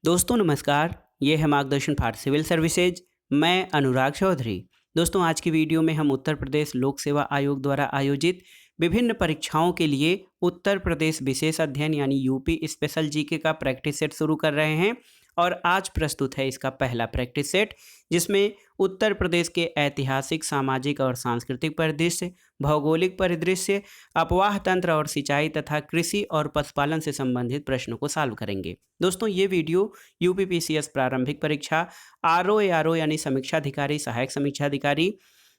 दोस्तों नमस्कार, ये है मार्गदर्शन फॉर सिविल सर्विसेज। मैं अनुराग चौधरी। दोस्तों आज की वीडियो में हम उत्तर प्रदेश लोक सेवा आयोग द्वारा आयोजित विभिन्न परीक्षाओं के लिए उत्तर प्रदेश विशेष अध्ययन यानी यूपी स्पेशल जीके का प्रैक्टिस सेट शुरू कर रहे हैं। और आज प्रस्तुत है इसका पहला प्रैक्टिस सेट, जिसमें उत्तर प्रदेश के ऐतिहासिक, सामाजिक और सांस्कृतिक परिदृश्य, भौगोलिक परिदृश्य, अपवाह तंत्र और सिंचाई तथा कृषि और पशुपालन से संबंधित प्रश्नों को सॉल्व करेंगे। दोस्तों ये वीडियो यूपीपीसीएस प्रारंभिक परीक्षा, आरओ यानी समीक्षा अधिकारी, सहायक समीक्षा अधिकारी,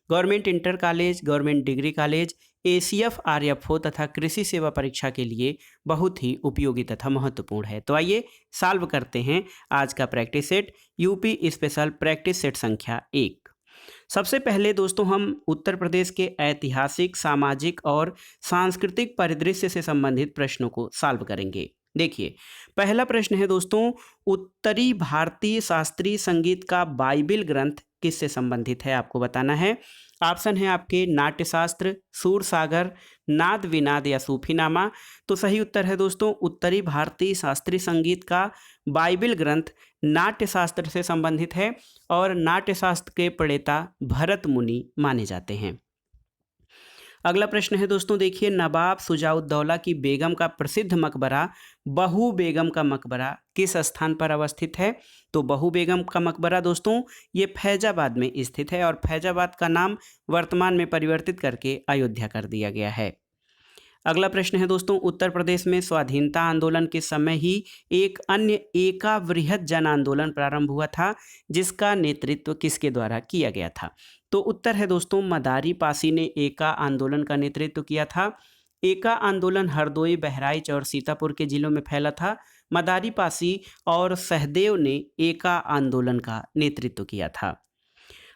government inter college, government degree college, ACF, RFO तथा कृषि सेवा परीक्षा के लिए बहुत ही उपयोगी तथा महत्वपूर्ण है। तो आइए सॉल्व करते हैं आज का practice set, UP special practice set संख्या 1। सबसे पहले दोस्तों हम उत्तर प्रदेश के ऐतिहासिक, सामाजिक और सांस्कृतिक परिदृश्य से संबंधित प्रश्नों को सॉल्व करेंगे। देखिए पहला प्रश्न है दोस्तों, उत्तरी भारतीय शास्त्रीय संगीत का बाइबिल ग्रंथ किससे संबंधित है, आपको बताना है। ऑप्शन है आपके नाट्यशास्त्र, सूरसागर, नाद विनाद या सूफीनामा। तो सही उत्तर है दोस्तों उत्तरी भारतीय शास्त्रीय संगीत का बाइबिल ग्रंथ नाट्यशास्त्र से संबंधित है और नाट्यशास्त्र के प्रणेता भरत मुनि माने जाते हैं। अगला प्रश्न है दोस्तों, देखिए नवाब शुजाउद्दौला की बेगम का प्रसिद्ध मकबरा बहू बेगम का मकबरा किस स्थान पर अवस्थित है। तो बहू बेगम का मकबरा दोस्तों ये फैजाबाद में स्थित है और फैजाबाद का नाम वर्तमान में परिवर्तित करके अयोध्या कर दिया गया है। अगला प्रश्न है दोस्तों, उत्तर प्रदेश में स्वाधीनता आंदोलन के समय ही एक अन्य एका वृहद जन आंदोलन प्रारंभ हुआ था, जिसका नेतृत्व किसके द्वारा किया गया था। तो उत्तर है दोस्तों मदारी पासी ने एका आंदोलन का नेतृत्व किया था। एका आंदोलन हरदोई, बहराइच और सीतापुर के जिलों में फैला था। मदारी पासी और सहदेव ने एका आंदोलन का नेतृत्व किया था।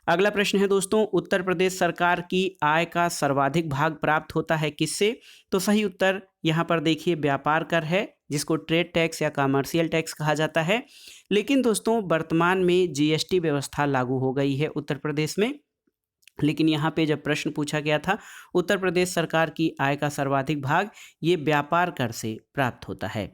अगला प्रश्न है दोस्तों, उत्तर प्रदेश सरकार की आय का सर्वाधिक भाग प्राप्त होता है किससे। तो सही उत्तर यहाँ पर देखिए व्यापार कर है, जिसको ट्रेड टैक्स या कमर्शियल टैक्स कहा जाता है। लेकिन दोस्तों वर्तमान में जीएसटी व्यवस्था लागू हो गई है उत्तर प्रदेश में। लेकिन यहाँ पे जब प्रश्न पूछा गया था, उत्तर प्रदेश सरकार की आय का सर्वाधिक भाग ये व्यापार कर से प्राप्त होता है।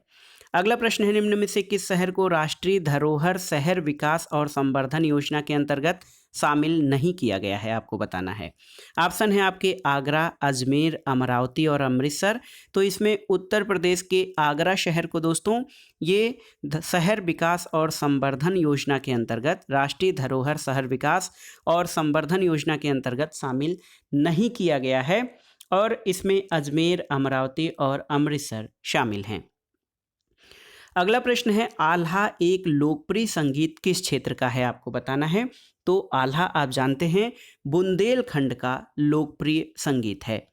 अगला प्रश्न है, निम्न में से किस शहर को राष्ट्रीय धरोहर शहर विकास और संवर्धन योजना के अंतर्गत शामिल नहीं किया गया है, आपको बताना है। ऑप्शन है आपके आगरा, अजमेर, अमरावती और अमृतसर। तो इसमें उत्तर प्रदेश के आगरा शहर को दोस्तों ये शहर विकास और संवर्धन योजना के अंतर्गत, राष्ट्रीय धरोहर शहर विकास और संवर्धन योजना के अंतर्गत शामिल नहीं किया गया है और इसमें अजमेर, अमरावती और अमृतसर शामिल हैं। अगला प्रश्न है, आल्हा एक लोकप्रिय संगीत किस क्षेत्र का है, आपको बताना है। तो आल्हा आप जानते हैं बुंदेलखंड का लोकप्रिय संगीत है।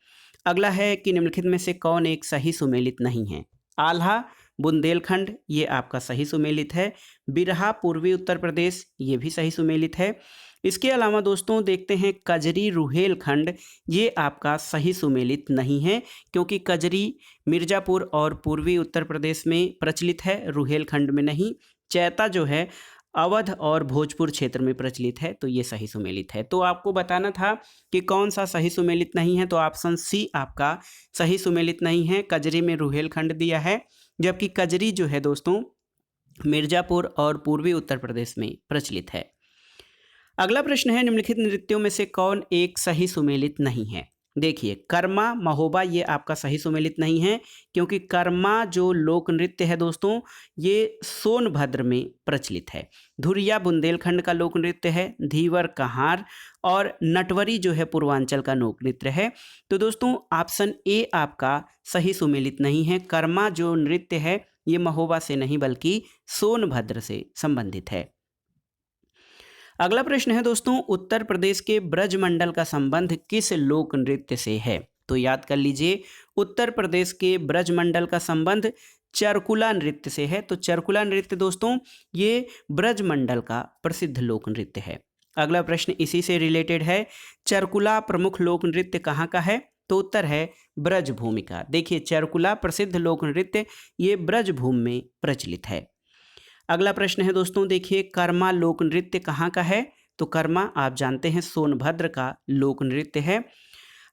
अगला है कि निम्नलिखित में से कौन एक सही सुमेलित नहीं है। आल्हा, बुंदेलखंड ये आपका सही सुमेलित है। बिरहा पूर्वी उत्तर प्रदेश ये भी सही सुमेलित है। इसके अलावा दोस्तों देखते हैं कजरी रुहेलखंड, ये आपका सही सुमेलित नहीं है, क्योंकि कजरी मिर्जापुर और पूर्वी उत्तर प्रदेश में प्रचलित है, रुहेलखंड में नहीं। चैता जो है अवध और भोजपुर क्षेत्र में प्रचलित है, तो ये सही सुमेलित है। तो आपको बताना था कि कौन सा सही सुमेलित नहीं है, तो ऑप्शन सी आपका सही सुमेलित नहीं है। कजरी में रुहेलखंड दिया है, जबकि कजरी जो है दोस्तों मिर्जापुर और पूर्वी उत्तर प्रदेश में प्रचलित है। अगला प्रश्न है, निम्नलिखित नृत्यों में से कौन एक सही सुमेलित नहीं है। देखिए कर्मा, महोबा ये आपका सही सुमेलित नहीं है, क्योंकि कर्मा जो लोक नृत्य है दोस्तों ये सोनभद्र में प्रचलित है। धुरिया बुंदेलखंड का लोक नृत्य है। धीवर कहार और नटवरी जो है पूर्वांचल का लोक नृत्य है। तो दोस्तों ऑप्शन ए आपका सही सुमेलित नहीं है। कर्मा जो नृत्य है ये महोबा से नहीं बल्कि सोनभद्र से संबंधित है। अगला प्रश्न है दोस्तों, उत्तर प्रदेश के ब्रजमंडल का संबंध किस लोक नृत्य से है। तो याद कर लीजिए उत्तर प्रदेश के ब्रजमंडल का संबंध चरकुला नृत्य से है। तो चरकुला नृत्य दोस्तों ये ब्रजमंडल का प्रसिद्ध लोक नृत्य है। अगला प्रश्न इसी से रिलेटेड है, चरकुला प्रमुख लोक नृत्य कहाँ का है। तो उत्तर है ब्रजभूमि का। देखिए चरकुला प्रसिद्ध लोक नृत्य ये ब्रजभूमि में प्रचलित है। अगला प्रश्न है दोस्तों, देखिए कर्मा लोक नृत्य कहाँ का है। तो कर्मा आप जानते हैं सोनभद्र का लोक नृत्य है।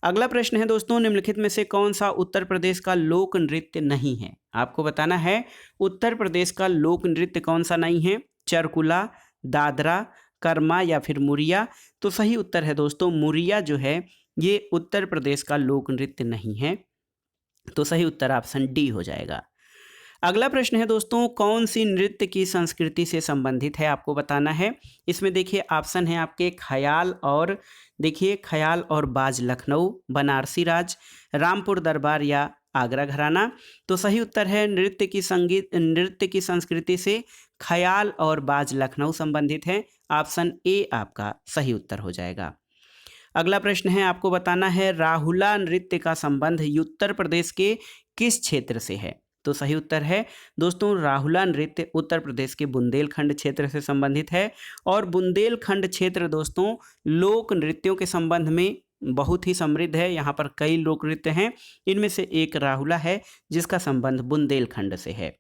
अगला प्रश्न है दोस्तों, निम्नलिखित में से कौन सा उत्तर प्रदेश का लोक नृत्य नहीं है? आपको बताना है उत्तर प्रदेश का लोक नृत्य कौन सा नहीं है। चरकुला, दादरा, कर्मा या फिर मुरिया। तो सही उत्तर है दोस्तों मुरिया जो है ये उत्तर प्रदेश का लोक नृत्य नहीं है। तो सही उत्तर ऑप्शन डी हो जाएगा। अगला प्रश्न है दोस्तों, कौन सी नृत्य की संस्कृति से संबंधित है? आपको बताना है। इसमें देखिए ऑप्शन है आपके ख्याल और बाज लखनऊ, बनारसी राज, रामपुर दरबार या आगरा घराना। तो सही उत्तर है नृत्य की संस्कृति से ख्याल और बाज लखनऊ संबंधित है। ऑप्शन ए आपका सही उत्तर हो जाएगा। अगला प्रश्न है, आपको बताना है राहुला नृत्य का संबंध उत्तर प्रदेश के किस क्षेत्र से है? तो सही उत्तर है दोस्तों राहुला नृत्य उत्तर प्रदेश के बुंदेलखंड क्षेत्र से संबंधित है। और बुंदेलखंड क्षेत्र दोस्तों लोक नृत्यों के संबंध में बहुत ही समृद्ध है। यहाँ पर कई लोक नृत्य हैं, इनमें से एक राहुला है जिसका संबंध बुंदेलखंड से है।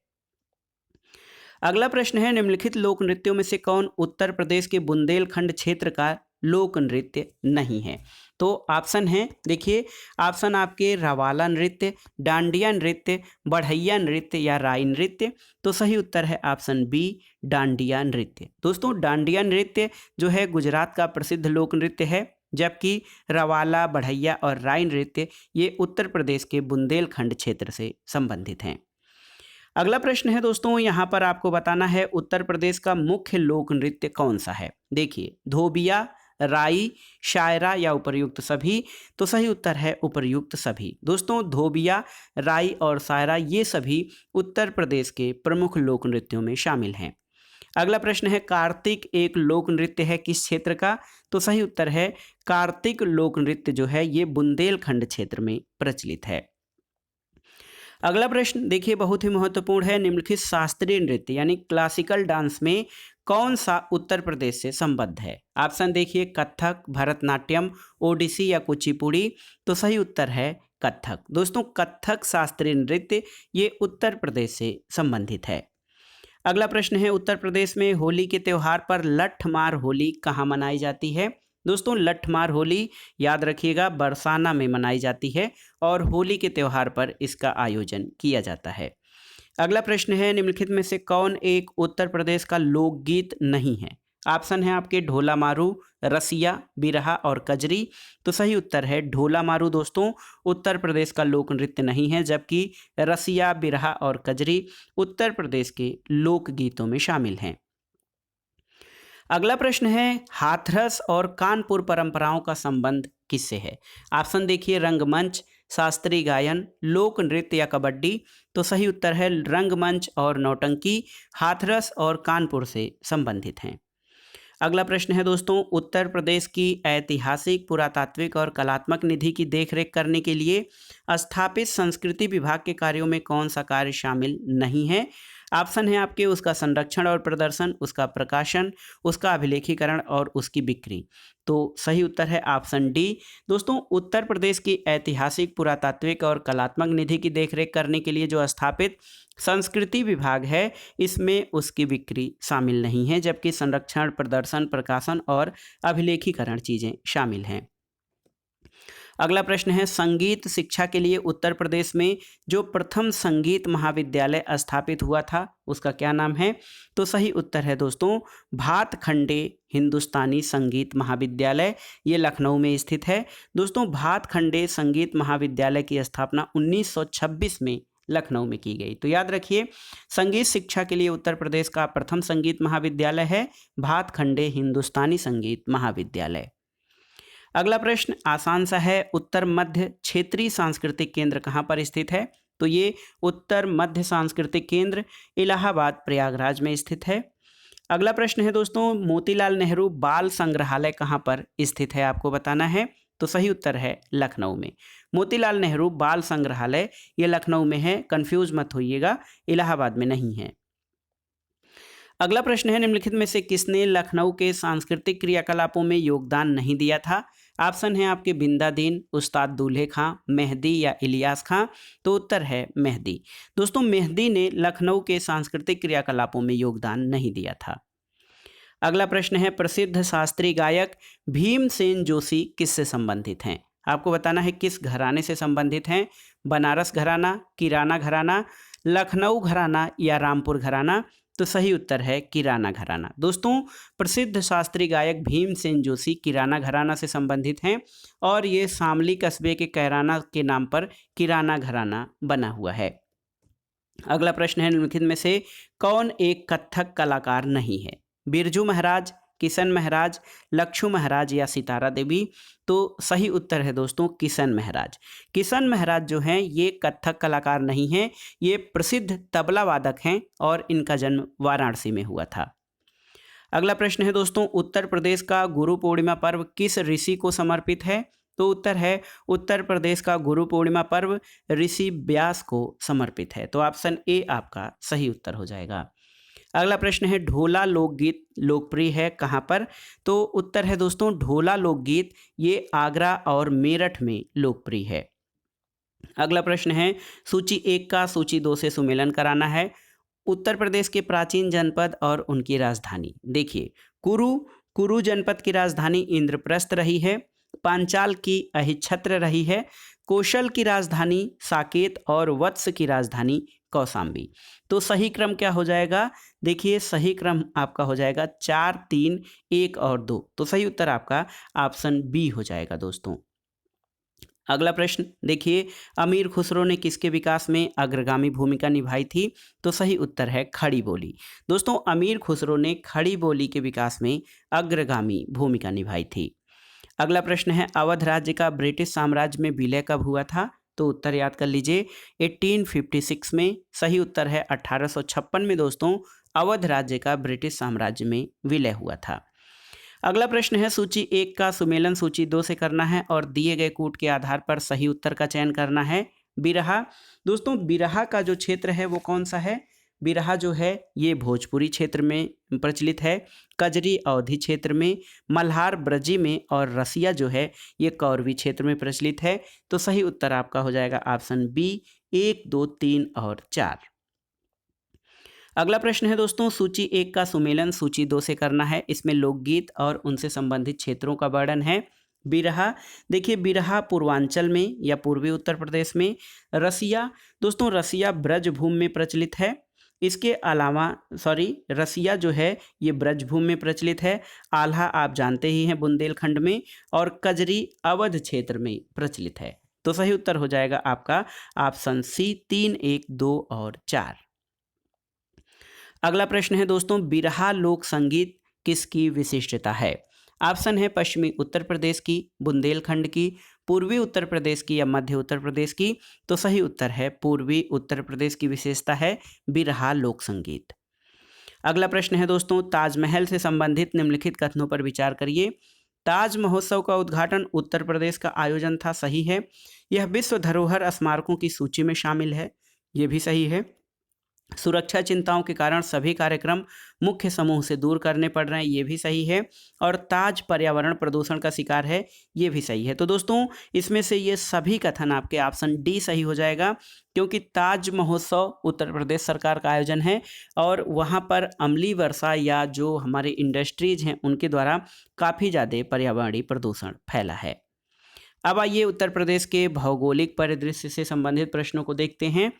अगला प्रश्न है, निम्नलिखित लोक नृत्यों में से कौन उत्तर प्रदेश के बुंदेलखंड क्षेत्र का लोक नृत्य नहीं है? तो ऑप्शन है, देखिए ऑप्शन आपके रवाला नृत्य, डांडिया नृत्य, बढ़ैया नृत्य या राई नृत्य। तो सही उत्तर है ऑप्शन बी डांडिया नृत्य। दोस्तों डांडिया नृत्य जो है गुजरात का प्रसिद्ध लोक नृत्य है, जबकि रवाला, बढ़ैया और राई नृत्य ये उत्तर प्रदेश के बुंदेलखंड क्षेत्र से संबंधित हैं। अगला प्रश्न है दोस्तों, यहाँ पर आपको बताना है उत्तर प्रदेश का मुख्य लोक नृत्य कौन सा है? देखिए धोबिया, राई, शायरा या उपर्युक्त सभी। तो सही उत्तर है उपर्युक्त सभी। दोस्तों धोबिया, राई और शायरा ये सभी उत्तर प्रदेश के प्रमुख लोक नृत्यों में शामिल हैं। अगला प्रश्न है, कार्तिक एक लोक नृत्य है किस क्षेत्र का? तो सही उत्तर है कार्तिक लोक नृत्य जो है ये बुंदेलखंड क्षेत्र में प्रचलित है। अगला प्रश्न देखिए बहुत ही महत्वपूर्ण है, निम्नलिखित शास्त्रीय नृत्य यानी क्लासिकल डांस में कौन सा उत्तर प्रदेश से संबद्ध है? ऑप्शन देखिए कथक, भरतनाट्यम, ओडिसी या कुचिपुड़ी। तो सही उत्तर है कथक। दोस्तों कथक शास्त्रीय नृत्य ये उत्तर प्रदेश से संबंधित है। अगला प्रश्न है, उत्तर प्रदेश में होली के त्यौहार पर लठमार होली कहाँ मनाई जाती है? दोस्तों लठमार होली याद रखिएगा बरसाना में मनाई जाती है और होली के त्यौहार पर इसका आयोजन किया जाता है। अगला प्रश्न है, निम्नलिखित में से कौन एक उत्तर प्रदेश का लोकगीत नहीं है? ऑप्शन है आपके ढोला मारू, रसिया, बिरहा और कजरी। तो सही उत्तर है ढोला मारू दोस्तों उत्तर प्रदेश का लोक नृत्य नहीं है, जबकि रसिया, बिरहा और कजरी उत्तर प्रदेश के लोकगीतों में शामिल हैं। अगला प्रश्न है, हाथरस और कानपुर परंपराओं का संबंध किससे है? ऑप्शन देखिए रंगमंच, शास्त्रीय गायन, लोक नृत्य या कबड्डी। तो सही उत्तर है रंगमंच और नौटंकी हाथरस और कानपुर से संबंधित हैं। अगला प्रश्न है दोस्तों, उत्तर प्रदेश की ऐतिहासिक, पुरातात्विक और कलात्मक निधि की देखरेख करने के लिए स्थापित संस्कृति विभाग के कार्यों में कौन सा कार्य शामिल नहीं है? ऑप्शन है आपके उसका संरक्षण और प्रदर्शन, उसका प्रकाशन, उसका अभिलेखीकरण और उसकी बिक्री। तो सही उत्तर है ऑप्शन डी। दोस्तों उत्तर प्रदेश की ऐतिहासिक, पुरातात्विक और कलात्मक निधि की देखरेख करने के लिए जो स्थापित संस्कृति विभाग है इसमें उसकी बिक्री शामिल नहीं है, जबकि संरक्षण, प्रदर्शन, प्रकाशन और अभिलेखीकरण चीज़ें शामिल हैं। अगला प्रश्न है, संगीत शिक्षा के लिए उत्तर प्रदेश में जो प्रथम संगीत महाविद्यालय स्थापित हुआ था उसका क्या नाम है? तो सही उत्तर है दोस्तों भातखंडे हिंदुस्तानी संगीत महाविद्यालय, ये लखनऊ में स्थित है। दोस्तों भातखंडे संगीत महाविद्यालय की स्थापना 1926 में लखनऊ में की गई। तो याद रखिए संगीत शिक्षा के लिए उत्तर प्रदेश का प्रथम संगीत महाविद्यालय है भातखंडे हिंदुस्तानी संगीत महाविद्यालय। अगला प्रश्न आसान सा है, उत्तर मध्य क्षेत्रीय सांस्कृतिक केंद्र कहाँ पर स्थित है? तो ये उत्तर मध्य सांस्कृतिक केंद्र इलाहाबाद प्रयागराज में स्थित है। अगला प्रश्न है दोस्तों, मोतीलाल नेहरू बाल संग्रहालय कहाँ पर स्थित है आपको बताना है। तो सही उत्तर है लखनऊ में। मोतीलाल नेहरू बाल संग्रहालय ये लखनऊ में है, कंफ्यूज मत होइएगा, इलाहाबाद में नहीं है। अगला प्रश्न है, निम्नलिखित में से किसने लखनऊ के सांस्कृतिक क्रियाकलापों में योगदान नहीं दिया था? ऑप्शन है आपके बिंदा दीन, उस्ताद दूल्हे खां, मेहदी या इलियास खां। तो उत्तर है मेहदी। दोस्तों मेहदी ने लखनऊ के सांस्कृतिक क्रियाकलापों में योगदान नहीं दिया था। अगला प्रश्न है, प्रसिद्ध शास्त्रीय गायक भीमसेन जोशी किससे संबंधित हैं? आपको बताना है किस घराने से संबंधित हैं, बनारस घराना, किराना घराना, लखनऊ घराना या रामपुर घराना। तो सही उत्तर है किराना घराना। दोस्तों, प्रसिद्ध शास्त्रीय गायक भीमसेन जोशी किराना घराना से संबंधित हैं और ये शामली कस्बे के कैराना के नाम पर किराना घराना बना हुआ है। अगला प्रश्न है, निम्नलिखित में से कौन एक कथक कलाकार नहीं है? बिरजू महाराज, किशन महाराज, लक्षु महाराज या सितारा देवी। तो सही उत्तर है दोस्तों किशन महाराज। किशन महाराज जो हैं ये कथक कलाकार नहीं हैं, ये प्रसिद्ध तबला वादक हैं और इनका जन्म वाराणसी में हुआ था। अगला प्रश्न है दोस्तों, उत्तर प्रदेश का गुरु पूर्णिमा पर्व किस ऋषि को समर्पित है? तो उत्तर है उत्तर प्रदेश का गुरु पूर्णिमा पर्व ऋषि व्यास को समर्पित है। तो ऑप्शन ए आपका सही उत्तर हो जाएगा। अगला प्रश्न है, ढोला लोकगीत लोकप्रिय है कहाँ पर? तो उत्तर है दोस्तों ढोला लोकगीत ये आगरा और मेरठ में लोकप्रिय है। अगला प्रश्न है, सूची 1 का सूची 2 से सुमेलन कराना है। उत्तर प्रदेश के प्राचीन जनपद और उनकी राजधानी। देखिए, कुरु जनपद की राजधानी इंद्रप्रस्थ रही है, पांचाल की अहिच्छत्र रही है, कौशल की राजधानी साकेत और वत्स की राजधानी कौशाम्बी। तो सही क्रम क्या हो जाएगा? देखिए, सही क्रम आपका हो जाएगा 4, 3, 1 और 2। तो सही उत्तर आपका ऑप्शन बी हो जाएगा दोस्तों। अगला प्रश्न देखिए, अमीर खुसरो ने किसके विकास में अग्रगामी भूमिका निभाई थी? तो सही उत्तर है खड़ी बोली। दोस्तों, अमीर खुसरो ने खड़ी बोली के विकास में अग्रगामी भूमिका निभाई थी। अगला प्रश्न है, अवध राज्य का ब्रिटिश साम्राज्य में विलय कब हुआ था? तो उत्तर याद कर लीजिए 1856 में। सही उत्तर है 1856 में दोस्तों अवध राज्य का ब्रिटिश साम्राज्य में विलय हुआ था। अगला प्रश्न है, सूची 1 का सुमेलन सूची 2 से करना है और दिए गए कूट के आधार पर सही उत्तर का चयन करना है। बिरहा। दोस्तों, बिरहा का जो क्षेत्र है वो कौन सा है? बिरहा जो है ये भोजपुरी क्षेत्र में प्रचलित है, कजरी अवधी क्षेत्र में, मल्हार ब्रजी में और रसिया जो है ये कौरवी क्षेत्र में प्रचलित है। तो सही उत्तर आपका हो जाएगा ऑप्शन बी 1, 2, 3 और 4। अगला प्रश्न है दोस्तों, सूची 1 का सुमेलन सूची 2 से करना है। इसमें लोकगीत और उनसे संबंधित क्षेत्रों का वर्णन है। बिरहा। देखिए, बिरहा पूर्वांचल में या पूर्वी उत्तर प्रदेश में। रसिया। दोस्तों, रसिया ब्रजभूमि में प्रचलित है। इसके अलावा रसिया जो है ये ब्रजभूमि में प्रचलित है। आल्हा आप जानते ही हैं बुंदेलखंड में, और कजरी अवध क्षेत्र में प्रचलित है। तो सही उत्तर हो जाएगा आपका ऑप्शन सी 3, 1, 2 और 4। अगला प्रश्न है दोस्तों, बिरहा लोक संगीत किसकी विशिष्टता है? ऑप्शन है पश्चिमी उत्तर प्रदेश की, बुंदेलखंड की, पूर्वी उत्तर प्रदेश की या मध्य उत्तर प्रदेश की। तो सही उत्तर है पूर्वी उत्तर प्रदेश की विशेषता है बिरहा लोक संगीत। अगला प्रश्न है दोस्तों, ताजमहल से संबंधित निम्नलिखित कथनों पर विचार करिए। ताज महोत्सव का उद्घाटन उत्तर प्रदेश का आयोजन था। सही है। यह विश्व धरोहर स्मारकों की सूची में शामिल है। ये भी सही है। सुरक्षा चिंताओं के कारण सभी कार्यक्रम मुख्य समूह से दूर करने पड़ रहे हैं। ये भी सही है। और ताज पर्यावरण प्रदूषण का शिकार है। ये भी सही है। तो दोस्तों, इसमें से ये सभी कथन आपके ऑप्शन डी सही हो जाएगा, क्योंकि ताज महोत्सव उत्तर प्रदेश सरकार का आयोजन है और वहाँ पर अम्लीय वर्षा या जो हमारे इंडस्ट्रीज हैं उनके द्वारा काफ़ी ज़्यादा पर्यावरणीय प्रदूषण फैला है। अब आइए उत्तर प्रदेश के भौगोलिक परिदृश्य से संबंधित प्रश्नों को देखते हैं।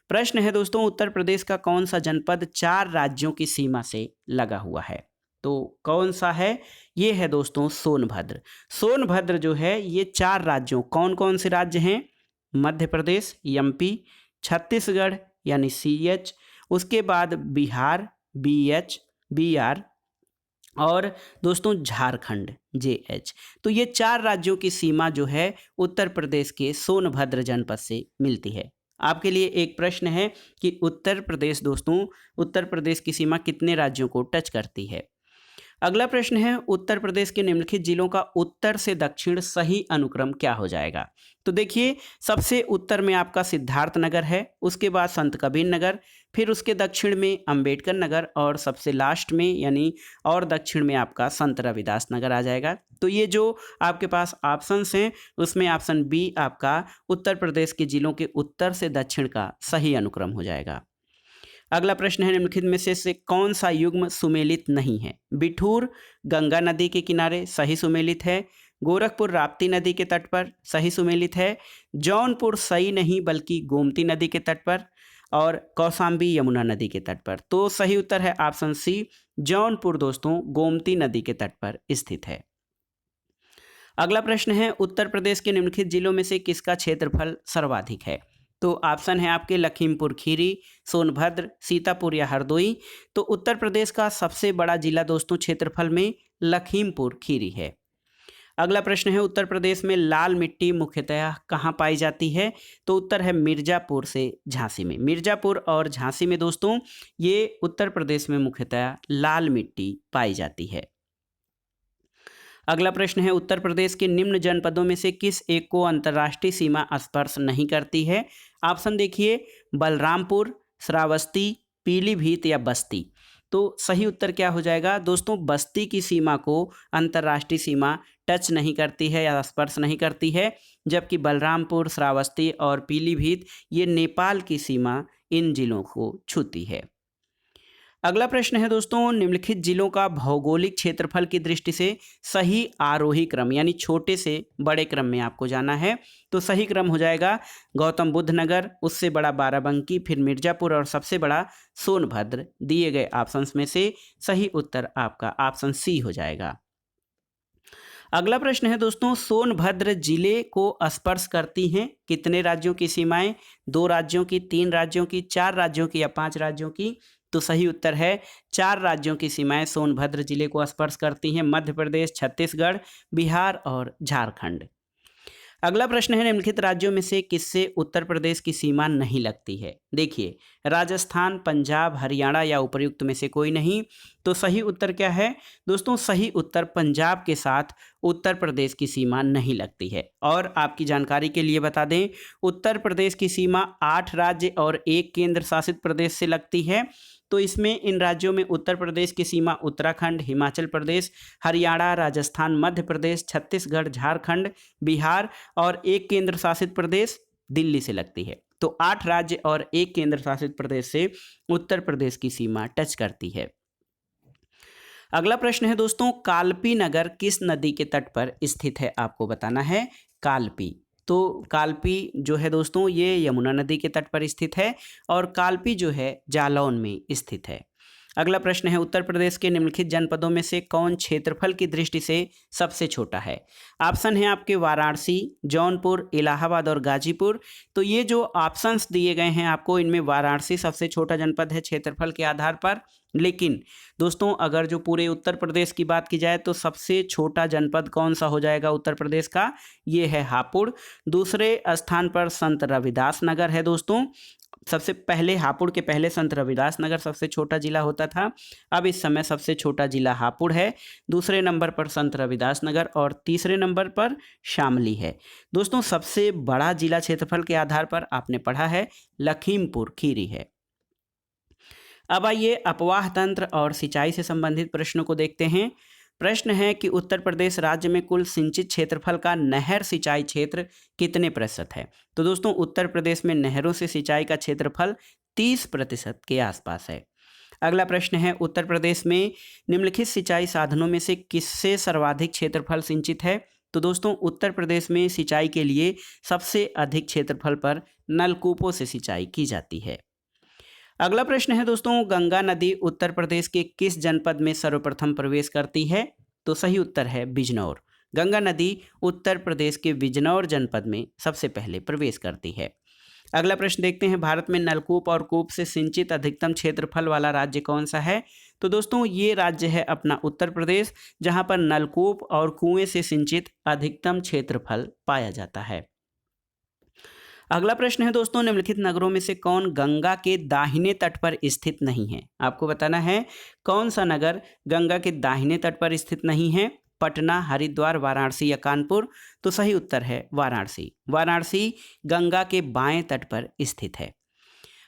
प्रश्न है दोस्तों, उत्तर प्रदेश का कौन सा जनपद 4 राज्यों की सीमा से लगा हुआ है? तो कौन सा है? ये है दोस्तों सोनभद्र। सोनभद्र जो है ये 4 राज्यों, कौन कौन से राज्य हैं? मध्य प्रदेश एमपी, छत्तीसगढ़ यानी सीएच, उसके बाद बिहार बीएच बीआर, और दोस्तों झारखंड जेएच। तो ये 4 राज्यों की सीमा जो है उत्तर प्रदेश के सोनभद्र जनपद से मिलती है। आपके लिए एक प्रश्न है कि उत्तर प्रदेश दोस्तों, उत्तर प्रदेश की सीमा कितने राज्यों को टच करती है? अगला प्रश्न है, उत्तर प्रदेश के निम्नलिखित जिलों का उत्तर से दक्षिण सही अनुक्रम क्या हो जाएगा? तो देखिए, सबसे उत्तर में आपका सिद्धार्थ नगर है, उसके बाद संत कबीर नगर, फिर उसके दक्षिण में अंबेडकर नगर और सबसे लास्ट में यानी और दक्षिण में आपका संत रविदास नगर आ जाएगा। तो ये जो आपके पास ऑप्शंस हैं उसमें ऑप्शन बी आपका उत्तर प्रदेश के जिलों के उत्तर से दक्षिण का सही अनुक्रम हो जाएगा। अगला प्रश्न है, निम्नलिखित में से कौन सा युग्म सुमेलित नहीं है? बिठूर गंगा नदी के किनारे सही सुमेलित है। गोरखपुर राप्ती नदी के तट पर, सही सुमेलित है। जौनपुर सई नहीं बल्कि गोमती नदी के तट पर, और कौशाम्बी यमुना नदी के तट पर। तो सही उत्तर है ऑप्शन सी, जौनपुर दोस्तों गोमती नदी के तट पर स्थित है। अगला प्रश्न है, उत्तर प्रदेश के निम्नलिखित जिलों में से किसका क्षेत्रफल सर्वाधिक है? तो ऑप्शन है आपके लखीमपुर खीरी, सोनभद्र, सीतापुर या हरदोई। तो उत्तर प्रदेश का सबसे बड़ा जिला दोस्तों क्षेत्रफल में लखीमपुर खीरी है। अगला प्रश्न है, उत्तर प्रदेश में लाल मिट्टी मुख्यतः कहाँ पाई जाती है? तो उत्तर है मिर्जापुर से झांसी में। मिर्जापुर और झांसी में दोस्तों ये उत्तर प्रदेश में मुख्यतः लाल मिट्टी पाई जाती है। अगला प्रश्न है, उत्तर प्रदेश के निम्न जनपदों में से किस एक को अंतर्राष्ट्रीय सीमा स्पर्श नहीं करती है? ऑप्शन देखिए, बलरामपुर, श्रावस्ती, पीलीभीत या बस्ती। तो सही उत्तर क्या हो जाएगा दोस्तों? बस्ती की सीमा को अंतर्राष्ट्रीय सीमा टच नहीं करती है या स्पर्श नहीं करती है, जबकि बलरामपुर, श्रावस्ती और पीलीभीत ये नेपाल की सीमा इन जिलों को छूती है। अगला प्रश्न है दोस्तों, निम्नलिखित जिलों का भौगोलिक क्षेत्रफल की दृष्टि से सही आरोही क्रम, यानी छोटे से बड़े क्रम में आपको जाना है। तो सही क्रम हो जाएगा गौतम बुद्ध नगर, उससे बड़ा बाराबंकी, फिर मिर्जापुर और सबसे बड़ा सोनभद्र। दिए गए ऑप्शंस में से सही उत्तर आपका ऑप्शन सी हो जाएगा। अगला प्रश्न है दोस्तों, सोनभद्र जिले को स्पर्श करती हैं कितने राज्यों की सीमाएं? 2 राज्यों की, 3 राज्यों की, 4 राज्यों की या 5 राज्यों की? तो सही उत्तर है 4 राज्यों की सीमाएं सोनभद्र जिले को स्पर्श करती हैं, मध्य प्रदेश, छत्तीसगढ़, बिहार और झारखंड। अगला प्रश्न है, निम्नलिखित राज्यों में से किससे उत्तर प्रदेश की सीमा नहीं लगती है? देखिए, राजस्थान, पंजाब, हरियाणा या उपर्युक्त में से कोई नहीं। तो सही उत्तर क्या है दोस्तों? सही उत्तर पंजाब के साथ उत्तर प्रदेश की सीमा नहीं लगती है। और आपकी जानकारी के लिए बता दें, उत्तर प्रदेश की सीमा 8 राज्य और 1 केंद्र शासित प्रदेश से लगती है। तो इसमें इन राज्यों में उत्तर प्रदेश की सीमा उत्तराखंड, हिमाचल प्रदेश, हरियाणा, राजस्थान, मध्य प्रदेश, छत्तीसगढ़, झारखंड, बिहार और 1 केंद्र शासित प्रदेश दिल्ली से लगती है। तो 8 राज्य और 1 केंद्र शासित प्रदेश से उत्तर प्रदेश की सीमा टच करती है। अगला प्रश्न है दोस्तों, कालपी नगर किस नदी के तट पर स्थित है? आपको बताना है कालपी। तो कालपी जो है दोस्तों ये यमुना नदी के तट पर स्थित है और कालपी जो है जालौन में स्थित है। अगला प्रश्न है, उत्तर प्रदेश के निम्नलिखित जनपदों में से कौन क्षेत्रफल की दृष्टि से सबसे छोटा है? ऑप्शन है आपके वाराणसी, जौनपुर, इलाहाबाद और गाजीपुर। तो ये जो ऑप्शंस दिए गए हैं आपको, इनमें वाराणसी सबसे छोटा जनपद है क्षेत्रफल के आधार पर। लेकिन दोस्तों अगर जो पूरे उत्तर प्रदेश की बात की जाए तो सबसे छोटा जनपद कौन सा हो जाएगा उत्तर प्रदेश का? ये है हापुड़। दूसरे स्थान पर संत रविदास नगर है दोस्तों। सबसे पहले हापुड़ के पहले संत रविदास नगर सबसे छोटा जिला होता था, अब इस समय सबसे छोटा जिला हापुड़ है। दूसरे नंबर पर संत रविदास नगर और तीसरे नंबर पर शामली है। दोस्तों सबसे बड़ा जिला क्षेत्रफल के आधार पर आपने पढ़ा है लखीमपुर खीरी है। अब आइए अपवाह तंत्र और सिंचाई से संबंधित प्रश्नों को देखते हैं। प्रश्न है कि उत्तर प्रदेश राज्य में कुल सिंचित क्षेत्रफल का नहर सिंचाई क्षेत्र कितने प्रतिशत है? तो दोस्तों उत्तर प्रदेश में नहरों से सिंचाई का क्षेत्रफल 30% के आसपास है। अगला प्रश्न है, उत्तर प्रदेश में निम्नलिखित सिंचाई साधनों में से किससे सर्वाधिक क्षेत्रफल सिंचित है? तो दोस्तों उत्तर प्रदेश में सिंचाई के लिए सबसे अधिक क्षेत्रफल पर नलकूपों से सिंचाई की जाती है। अगला प्रश्न है दोस्तों, गंगा नदी उत्तर प्रदेश के किस जनपद में सर्वप्रथम प्रवेश करती है? तो सही उत्तर है बिजनौर। गंगा नदी उत्तर प्रदेश के बिजनौर जनपद में सबसे पहले प्रवेश करती है। अगला प्रश्न देखते हैं, भारत में नलकूप और कूप से सिंचित अधिकतम क्षेत्रफल वाला राज्य कौन सा है? तो दोस्तों ये राज्य है अपना उत्तर प्रदेश, जहां पर नलकूप और कुएं से सिंचित अधिकतम क्षेत्रफल पाया जाता है। अगला प्रश्न है दोस्तों, निम्नलिखित नगरों में से कौन गंगा के दाहिने तट पर स्थित नहीं है? आपको बताना है कौन सा नगर गंगा के दाहिने तट पर स्थित नहीं है। पटना, हरिद्वार, वाराणसी या कानपुर? तो सही उत्तर है वाराणसी। वाराणसी गंगा के बाएं तट पर स्थित है।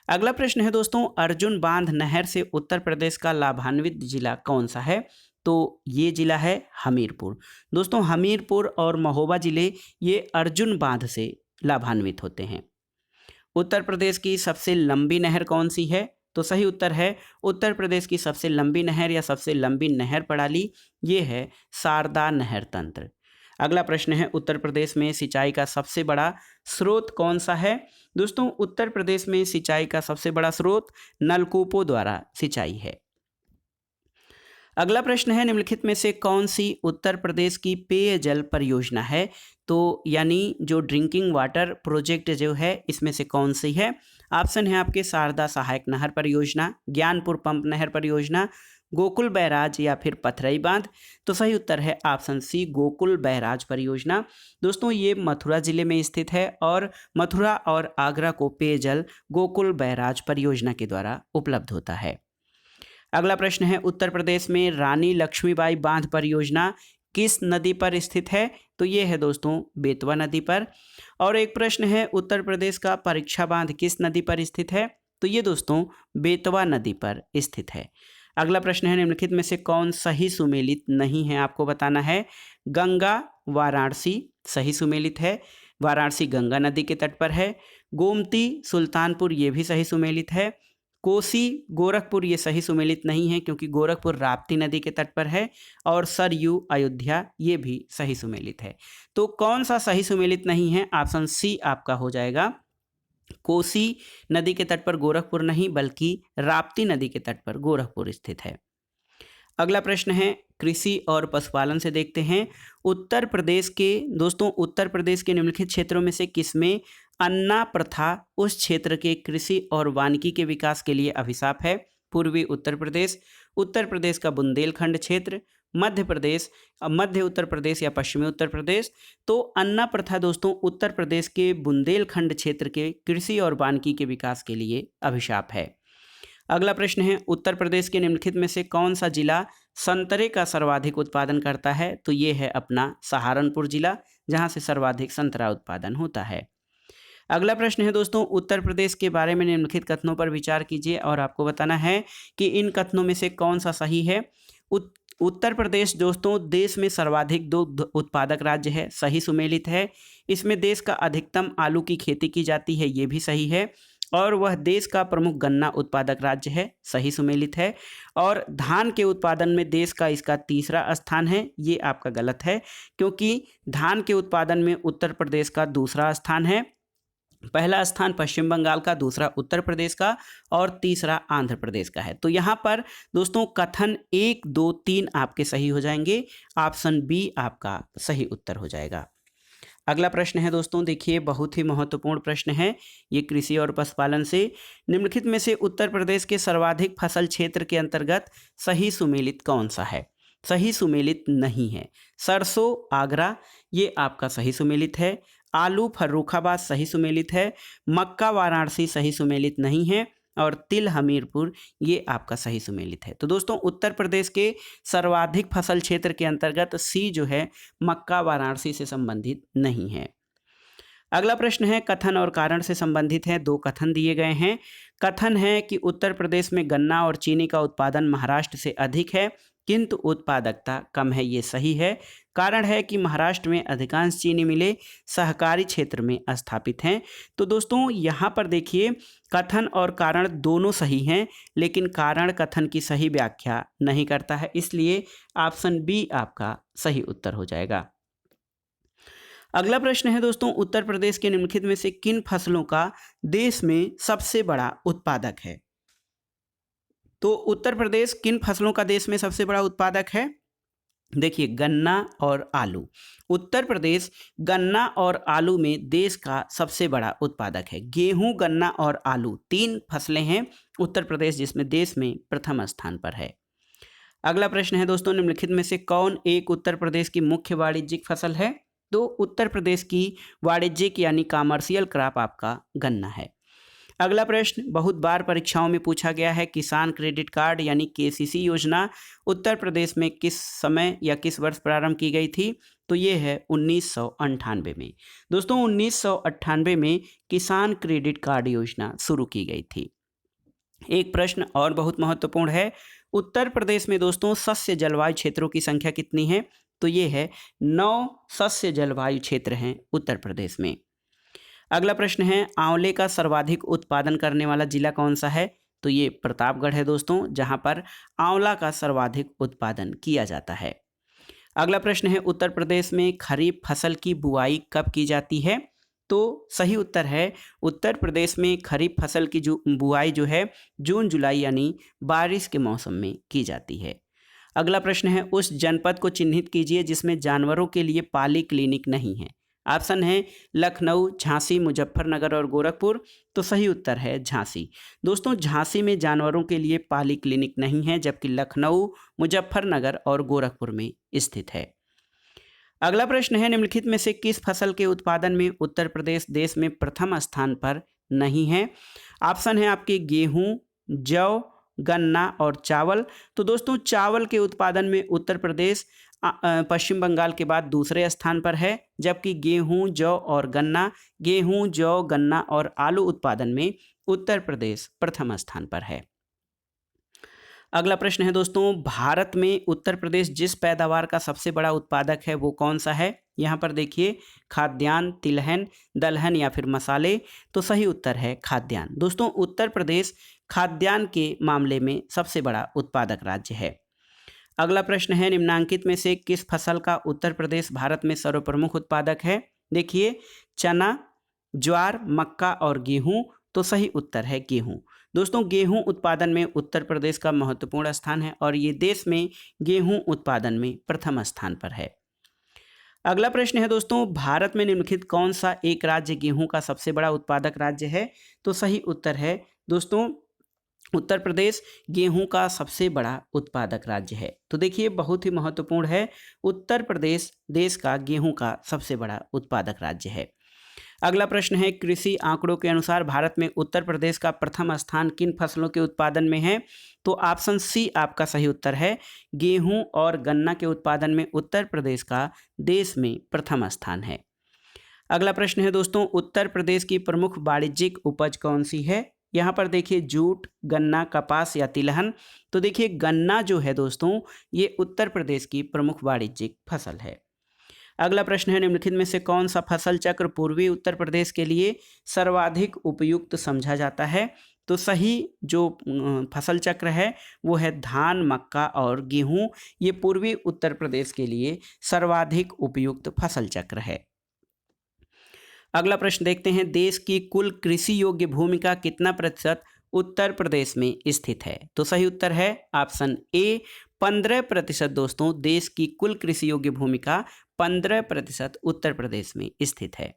अगला प्रश्न है दोस्तों, अर्जुन बांध नहर से उत्तर प्रदेश का लाभान्वित जिला कौन सा है? तो ये जिला है हमीरपुर। दोस्तों हमीरपुर और महोबा जिले ये अर्जुन बांध से लाभान्वित होते हैं। उत्तर प्रदेश की सबसे लंबी नहर कौन सी है? तो सही उत्तर है उत्तर प्रदेश की सबसे लंबी नहर या सबसे लंबी नहर प्रणाली ये है शारदा नहर तंत्र। अगला प्रश्न है, उत्तर प्रदेश में सिंचाई का सबसे बड़ा स्रोत कौन सा है? दोस्तों, उत्तर प्रदेश में सिंचाई का सबसे बड़ा स्रोत नलकूपों द्वारा सिंचाई है। अगला प्रश्न है, निम्नलिखित में से कौन सी उत्तर प्रदेश की पेयजल परियोजना है? तो यानी जो ड्रिंकिंग वाटर प्रोजेक्ट जो है, इसमें से कौन सी है? ऑप्शन है आपके शारदा सहायक नहर परियोजना, ज्ञानपुर पंप नहर परियोजना, गोकुल बैराज या फिर पथरई बांध। तो सही उत्तर है ऑप्शन सी, गोकुल बैराज परियोजना। दोस्तों, ये मथुरा जिले में स्थित है और मथुरा और आगरा को पेयजल गोकुल बैराज परियोजना के द्वारा उपलब्ध होता है। अगला प्रश्न है, उत्तर प्रदेश में रानी लक्ष्मीबाई बांध परियोजना किस नदी पर स्थित है? तो ये है दोस्तों बेतवा नदी पर। और एक प्रश्न है, उत्तर प्रदेश का परीक्षा बांध किस नदी पर स्थित है? तो ये दोस्तों बेतवा नदी पर स्थित है। अगला प्रश्न है, निम्नलिखित में से कौन सही सुमेलित नहीं है? आपको बताना है। गंगा वाराणसी सही सुमेलित है, वाराणसी गंगा नदी के तट पर है। गोमती सुल्तानपुर ये भी सही सुमेलित है। कोसी गोरखपुर ये सही सुमेलित नहीं है क्योंकि गोरखपुर राप्ती नदी के तट पर है। और सरयू अयोध्या ये भी सही सुमेलित है। तो कौन सा सही सुमेलित नहीं है? ऑप्शन सी आपका हो जाएगा। कोसी नदी के तट पर गोरखपुर नहीं बल्कि राप्ती नदी के तट पर गोरखपुर स्थित है। अगला प्रश्न है, कृषि और पशुपालन से देखते हैं। उत्तर प्रदेश के निम्नलिखित क्षेत्रों में से किसमें अन्ना प्रथा उस क्षेत्र के कृषि और वानिकी के विकास के लिए अभिशाप है? पूर्वी उत्तर प्रदेश का बुंदेलखंड क्षेत्र, मध्य उत्तर प्रदेश या पश्चिमी उत्तर प्रदेश। तो अन्ना प्रथा दोस्तों उत्तर प्रदेश के बुंदेलखंड क्षेत्र के कृषि और वानिकी के विकास के लिए अभिशाप है। अगला प्रश्न है, उत्तर प्रदेश के निम्नलिखित में से कौन सा जिला संतरे का सर्वाधिक उत्पादन करता है? तो ये है अपना सहारनपुर जिला, जहां से सर्वाधिक संतरा उत्पादन होता है। अगला प्रश्न है दोस्तों, उत्तर प्रदेश के बारे में निम्नलिखित कथनों पर विचार कीजिए और आपको बताना है कि इन कथनों में से कौन सा सही है। उत्तर प्रदेश दोस्तों देश में सर्वाधिक दुग्ध उत्पादक राज्य है, सही सुमेलित है। इसमें देश का अधिकतम आलू की खेती की जाती है, ये भी सही है। और वह देश का प्रमुख गन्ना उत्पादक राज्य है, सही सुमेलित है। और धान के उत्पादन में देश का इसका तीसरा स्थान है, ये आपका गलत है क्योंकि धान के उत्पादन में उत्तर प्रदेश का दूसरा स्थान है। पहला स्थान पश्चिम बंगाल का, दूसरा उत्तर प्रदेश का और तीसरा आंध्र प्रदेश का है। तो यहाँ पर दोस्तों कथन 1, 2, 3 आपके सही हो जाएंगे। ऑप्शन बी आपका सही उत्तर हो जाएगा। अगला प्रश्न है दोस्तों, देखिए बहुत ही महत्वपूर्ण प्रश्न है ये कृषि और पशुपालन से। निम्नलिखित में से उत्तर प्रदेश के सर्वाधिक फसल क्षेत्र के अंतर्गत सही सुमेलित कौन सा है? सही सुमेलित नहीं है। सरसों आगरा ये आपका सही सुमेलित है। आलू फर्रुखाबाद सही सुमेलित है। मक्का वाराणसी सही सुमेलित नहीं है। और तिल हमीरपुर ये आपका सही सुमेलित है। तो दोस्तों उत्तर प्रदेश के सर्वाधिक फसल क्षेत्र के अंतर्गत सी जो है मक्का वाराणसी से संबंधित नहीं है। अगला प्रश्न है, कथन और कारण से संबंधित है। 2 कथन दिए गए हैं। कथन है कि उत्तर प्रदेश में गन्ना और चीनी का उत्पादन महाराष्ट्र से अधिक है किंतु उत्पादकता कम है, ये सही है। कारण है कि महाराष्ट्र में अधिकांश चीनी मिलें सहकारी क्षेत्र में स्थापित हैं। तो दोस्तों यहाँ पर देखिए कथन और कारण दोनों सही हैं, लेकिन कारण कथन की सही व्याख्या नहीं करता है, इसलिए ऑप्शन बी आपका सही उत्तर हो जाएगा। अगला प्रश्न है दोस्तों, उत्तर प्रदेश के निम्नलिखित में से किन फसलों का देश में सबसे बड़ा उत्पादक है? तो उत्तर प्रदेश किन फसलों का देश में सबसे बड़ा उत्पादक है? देखिए गन्ना और आलू। उत्तर प्रदेश गन्ना और आलू में देश का सबसे बड़ा उत्पादक है। गेहूं, गन्ना और आलू 3 फसलें हैं उत्तर प्रदेश जिसमें देश में प्रथम स्थान पर है। अगला प्रश्न है दोस्तों, निम्नलिखित में से कौन एक उत्तर प्रदेश की मुख्य वाणिज्यिक फसल है? तो उत्तर प्रदेश की वाणिज्यिक यानी कॉमर्शियल क्रॉप आपका गन्ना है। अगला प्रश्न बहुत बार परीक्षाओं में पूछा गया है, किसान क्रेडिट कार्ड यानी केसीसी योजना उत्तर प्रदेश में किस समय या किस वर्ष प्रारंभ की गई थी? तो ये है 1998 में। दोस्तों 1998 में किसान क्रेडिट कार्ड योजना शुरू की गई थी। एक प्रश्न और बहुत महत्वपूर्ण है, उत्तर प्रदेश में दोस्तों सस्य जलवायु क्षेत्रों की संख्या कितनी है? तो ये है 9 सस्य जलवायु क्षेत्र हैं उत्तर प्रदेश में। अगला प्रश्न है, आंवले का सर्वाधिक उत्पादन करने वाला जिला कौन सा है? तो ये प्रतापगढ़ है दोस्तों, जहां पर आंवला का सर्वाधिक उत्पादन किया जाता है। अगला प्रश्न है उत्तर प्रदेश में खरीफ फसल की बुआई कब की जाती है? तो सही उत्तर है उत्तर प्रदेश में खरीफ फसल की जो बुआई जो है जून जुलाई यानी बारिश के मौसम में की जाती है। अगला प्रश्न है उस जनपद को चिन्हित कीजिए जिसमें जानवरों के लिए पाली क्लिनिक नहीं है। ऑप्शन है लखनऊ, झांसी, मुजफ्फरनगर और गोरखपुर। तो सही उत्तर है झांसी। दोस्तों झांसी में जानवरों के लिए पाली क्लिनिक नहीं है, जबकि लखनऊ, मुजफ्फरनगर और गोरखपुर में स्थित है। अगला प्रश्न है निम्नलिखित में से किस फसल के उत्पादन में उत्तर प्रदेश देश में प्रथम स्थान पर नहीं है? ऑप्शन है आपके गेहूं, जौ, गन्ना और चावल। तो दोस्तों चावल के उत्पादन में उत्तर प्रदेश पश्चिम बंगाल के बाद दूसरे स्थान पर है, जबकि गेहूं, जौ और गन्ना, गेहूं, जौ, गन्ना और आलू उत्पादन में उत्तर प्रदेश प्रथम स्थान पर है। अगला प्रश्न है दोस्तों भारत में उत्तर प्रदेश जिस पैदावार का सबसे बड़ा उत्पादक है वो कौन सा है? यहाँ पर देखिए खाद्यान्न, तिलहन, दलहन या फिर मसाले। तो सही उत्तर है खाद्यान्न। दोस्तों उत्तर प्रदेश खाद्यान्न के मामले में सबसे बड़ा उत्पादक राज्य है। अगला प्रश्न है निम्नांकित में से किस फसल का उत्तर प्रदेश भारत में सर्वप्रमुख उत्पादक है? देखिए चना, ज्वार, मक्का और गेहूं। तो सही उत्तर है गेहूं। दोस्तों गेहूं उत्पादन में उत्तर प्रदेश का महत्वपूर्ण स्थान है और ये देश में गेहूं उत्पादन में प्रथम स्थान पर है। अगला प्रश्न है दोस्तों भारत में निम्नलिखित कौन सा एक राज्य गेहूं का सबसे बड़ा उत्पादक राज्य है? तो सही उत्तर है दोस्तों उत्तर प्रदेश गेहूं का सबसे बड़ा उत्पादक राज्य है। तो देखिए बहुत ही महत्वपूर्ण है, उत्तर प्रदेश देश का गेहूं का सबसे बड़ा उत्पादक राज्य है। अगला प्रश्न है कृषि आंकड़ों के अनुसार भारत में उत्तर प्रदेश का प्रथम स्थान किन फसलों के उत्पादन में है? तो ऑप्शन सी आपका सही उत्तर है। गेहूं और गन्ना के उत्पादन में उत्तर प्रदेश का देश में प्रथम स्थान है। अगला प्रश्न है दोस्तों उत्तर प्रदेश की प्रमुख वाणिज्यिक उपज कौन सी है? यहाँ पर देखिए जूट, गन्ना, कपास या तिलहन। तो देखिए गन्ना जो है दोस्तों ये उत्तर प्रदेश की प्रमुख वाणिज्यिक फसल है। अगला प्रश्न है निम्नलिखित में से कौन सा फसल चक्र पूर्वी उत्तर प्रदेश के लिए सर्वाधिक उपयुक्त समझा जाता है? तो सही जो फसल चक्र है वो है धान, मक्का और गेहूं। ये पूर्वी उत्तर प्रदेश के लिए सर्वाधिक उपयुक्त फसल चक्र है। अगला प्रश्न देखते हैं देश की कुल कृषि योग्य भूमि का कितना प्रतिशत उत्तर प्रदेश में स्थित है? तो सही उत्तर है ऑप्शन ए 15%। दोस्तों देश की कुल कृषि योग्य भूमि का 15% उत्तर प्रदेश में स्थित है।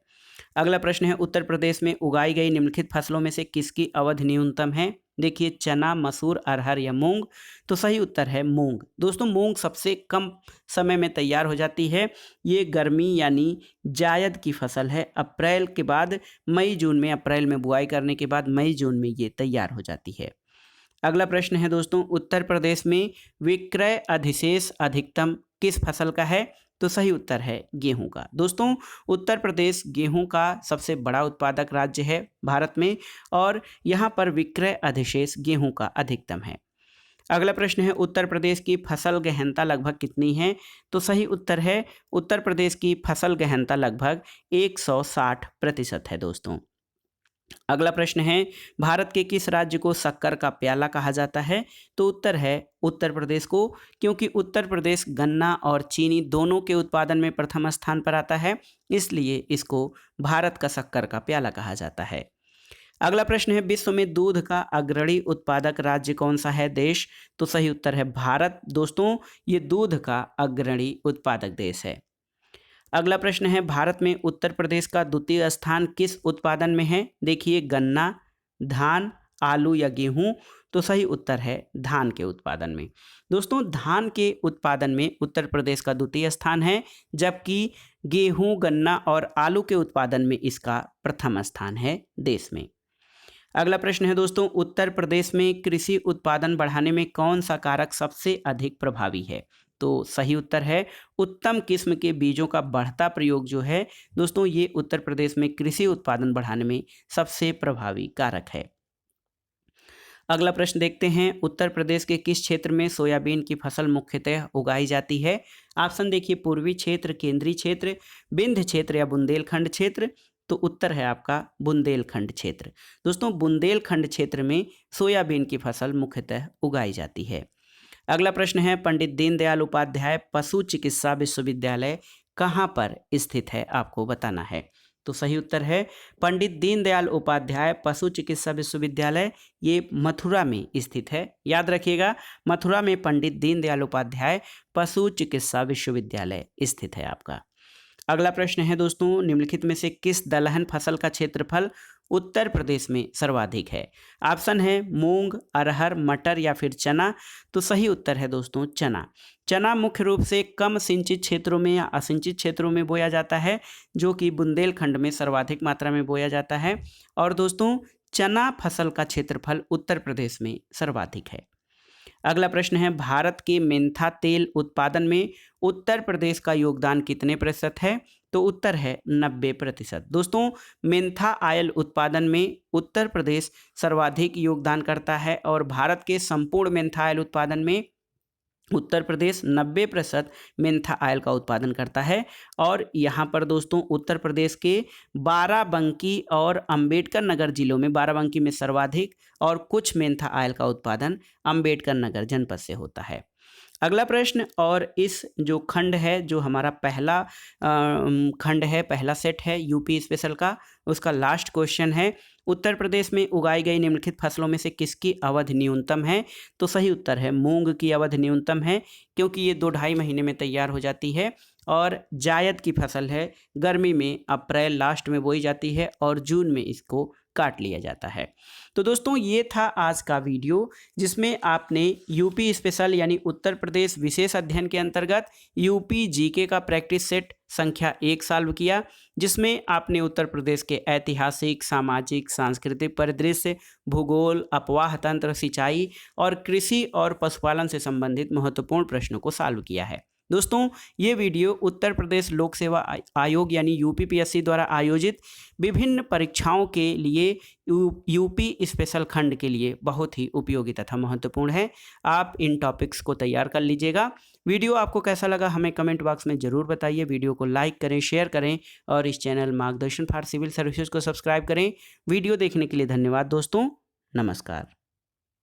अगला प्रश्न है उत्तर प्रदेश में उगाई गई निम्नलिखित फसलों में से किसकी अवधि न्यूनतम है? देखिए चना, मसूर, अरहर या मूंग। तो सही उत्तर है मूंग। दोस्तों मूंग सबसे कम समय में तैयार हो जाती है। ये गर्मी यानी जायद की फसल है। अप्रैल के बाद मई जून में, अप्रैल में बुआई करने के बाद मई जून में ये तैयार हो जाती है। अगला प्रश्न है दोस्तों उत्तर प्रदेश में विक्रय अधिशेष अधिकतम किस फसल का है? तो सही उत्तर है गेहूं का। दोस्तों उत्तर प्रदेश गेहूं का सबसे बड़ा उत्पादक राज्य है भारत में और यहाँ पर विक्रय अधिशेष गेहूं का अधिकतम है। अगला प्रश्न है उत्तर प्रदेश की फसल गहनता लगभग कितनी है? तो सही उत्तर है उत्तर प्रदेश की फसल गहनता लगभग 160% है दोस्तों। अगला प्रश्न है भारत के किस राज्य को शक्कर का प्याला कहा जाता है? तो उत्तर है उत्तर प्रदेश को, क्योंकि उत्तर प्रदेश गन्ना और चीनी दोनों के उत्पादन में प्रथम स्थान पर आता है, इसलिए इसको भारत का शक्कर का प्याला कहा जाता है। अगला प्रश्न है विश्व में दूध का अग्रणी उत्पादक राज्य कौन सा है देश? तो सही उत्तर है भारत। दोस्तों ये दूध का अग्रणी उत्पादक देश है। अगला प्रश्न है भारत में उत्तर प्रदेश का द्वितीय स्थान किस उत्पादन में है? देखिए गन्ना, धान, आलू या गेहूं। तो सही उत्तर है धान के उत्पादन में। दोस्तों धान के उत्पादन में उत्तर प्रदेश का द्वितीय स्थान है, जबकि गेहूं, गन्ना और आलू के उत्पादन में इसका प्रथम स्थान है देश में। अगला प्रश्न है दोस्तों उत्तर प्रदेश में कृषि उत्पादन बढ़ाने में कौन सा कारक सबसे अधिक प्रभावी है? तो सही उत्तर है उत्तम किस्म के बीजों का बढ़ता प्रयोग जो है दोस्तों ये उत्तर प्रदेश में कृषि उत्पादन बढ़ाने में सबसे प्रभावी कारक है। अगला प्रश्न देखते हैं उत्तर प्रदेश के किस क्षेत्र में सोयाबीन की फसल मुख्यतः उगाई जाती है? ऑप्शन देखिए पूर्वी क्षेत्र, केंद्रीय क्षेत्र, विंध्य क्षेत्र या बुंदेलखंड क्षेत्र। तो उत्तर है आपका बुंदेलखंड क्षेत्र। दोस्तों बुंदेलखंड क्षेत्र में सोयाबीन की फसल मुख्यतः उगाई जाती है। अगला प्रश्न है, पंडित दीनदयाल उपाध्याय पशु चिकित्सा विश्वविद्यालय कहाँ पर स्थित है, आपको बताना है। तो सही उत्तर है पंडित दीनदयाल उपाध्याय पशु चिकित्सा विश्वविद्यालय, ये मथुरा में स्थित है। याद रखिएगा, मथुरा में पंडित दीनदयाल उपाध्याय पशु चिकित्सा विश्वविद्यालय स्थित है आपका। अगला प्रश्न है दोस्तों, निम्नलिखित में से किस दलहन फसल का क्षेत्रफल उत्तर प्रदेश में सर्वाधिक है? ऑप्शन है मूंग, अरहर, मटर या फिर चना। तो सही उत्तर है दोस्तों चना। चना मुख्य रूप से कम सिंचित क्षेत्रों में या असिंचित क्षेत्रों में बोया जाता है, जो कि बुंदेलखंड में सर्वाधिक मात्रा में बोया जाता है। और दोस्तों चना फसल का क्षेत्रफल उत्तर प्रदेश में सर्वाधिक है। अगला प्रश्न है, भारत के मेंथा तेल उत्पादन में उत्तर प्रदेश का योगदान कितने प्रतिशत है? तो उत्तर है 90%। दोस्तों मेंथा ऑयल उत्पादन में उत्तर प्रदेश सर्वाधिक योगदान करता है और भारत के संपूर्ण मेंथा ऑयल उत्पादन में उत्तर प्रदेश 90% मेंथा ऑयल का उत्पादन करता है। और यहाँ पर दोस्तों उत्तर प्रदेश के बाराबंकी और अंबेडकर नगर जिलों में, बाराबंकी में सर्वाधिक और कुछ मेंथा ऑयल का उत्पादन अंबेडकर नगर जनपद से होता है। अगला प्रश्न, और इस जो खंड है, जो हमारा पहला खंड है, पहला सेट है यूपी स्पेशल का, उसका लास्ट क्वेश्चन है, उत्तर प्रदेश में उगाई गई निम्नलिखित फसलों में से किसकी अवधि न्यूनतम है? तो सही उत्तर है मूंग की अवधि न्यूनतम है, क्योंकि ये 2-2.5 महीने में तैयार हो जाती है। और जायद की फसल है, गर्मी में अप्रैल लास्ट में बोई जाती है और जून में इसको काट लिया जाता है। तो दोस्तों ये था आज का वीडियो, जिसमें आपने यूपी स्पेशल यानी उत्तर प्रदेश विशेष अध्ययन के अंतर्गत यूपी जीके का प्रैक्टिस सेट संख्या 1 सॉल्व किया, जिसमें आपने उत्तर प्रदेश के ऐतिहासिक, सामाजिक, सांस्कृतिक परिदृश्य, भूगोल, अपवाह तंत्र, सिंचाई और कृषि और पशुपालन से संबंधित महत्वपूर्ण प्रश्नों को सॉल्व किया है। दोस्तों ये वीडियो उत्तर प्रदेश लोक सेवा आयोग यानी यूपीपीएससी द्वारा आयोजित विभिन्न परीक्षाओं के लिए यूपी स्पेशल खंड के लिए बहुत ही उपयोगी तथा महत्वपूर्ण है। आप इन टॉपिक्स को तैयार कर लीजिएगा। वीडियो आपको कैसा लगा हमें कमेंट बॉक्स में ज़रूर बताइए। वीडियो को लाइक करें, शेयर करें और इस चैनल मार्गदर्शन फॉर सिविल सर्विसेज को सब्सक्राइब करें। वीडियो देखने के लिए धन्यवाद दोस्तों, नमस्कार।